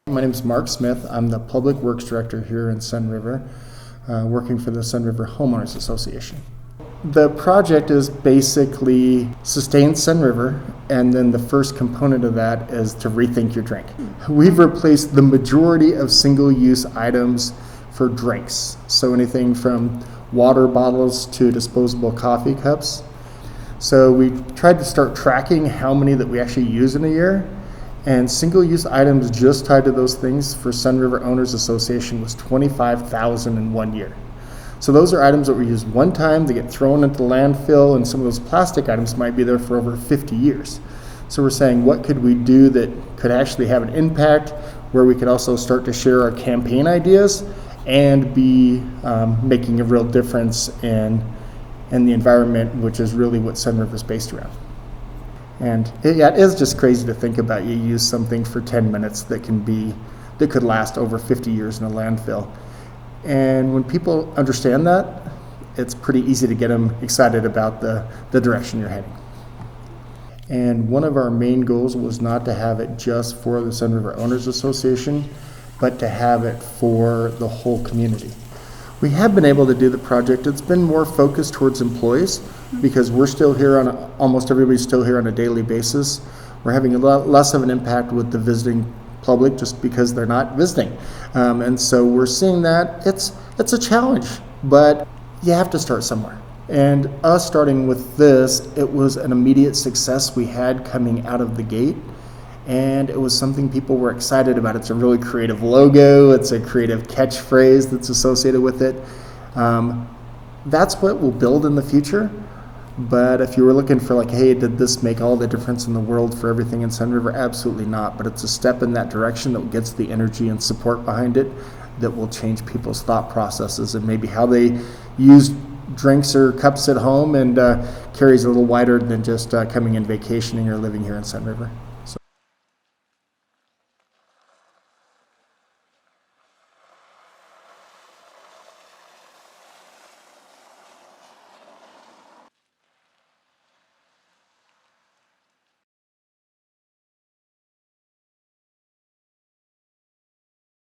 My name is Mark Smith. I'm the Public Works Director here in Sunriver, working for the Sunriver Homeowners Association. The project is basically sustain Sunriver, and then the first component of that is to rethink your drink. We've replaced the majority of single-use items for drinks, so anything from water bottles to disposable coffee cups. So we tried to start tracking how many that we actually use in a year. And single-use items just tied to those things for Sunriver Owners Association was 25,000 in 1 year. So those are items that were used one time, they get thrown into the landfill, and some of those plastic items might be there for over 50 years. So we're saying, what could we do that could actually have an impact, where we could also start to share our campaign ideas and be making a real difference in the environment, which is really what Sunriver is based around. And it is just crazy to think about. You use something for 10 minutes that could last over 50 years in a landfill. And when people understand that, it's pretty easy to get them excited about the direction you're heading. And one of our main goals was not to have it just for the Sunriver Owners Association, but to have it for the whole community. We have been able to do the project. It's been more focused towards employees because we're still here almost everybody's still here on a daily basis. We're having a lot less of an impact with the visiting public just because they're not visiting. And so we're seeing that it's a challenge, but you have to start somewhere. And us starting with this, it was an immediate success we had coming out of the gate. And it was something people were excited about. It's a really creative logo. It's a creative catchphrase that's associated with it. That's what we'll build in the future. But if you were looking for like, hey, did this make all the difference in the world for everything in Sunriver? Absolutely not. But it's a step in that direction that gets the energy and support behind it that will change people's thought processes and maybe how they use drinks or cups at home, and carries a little wider than just coming in vacationing or living here in Sunriver.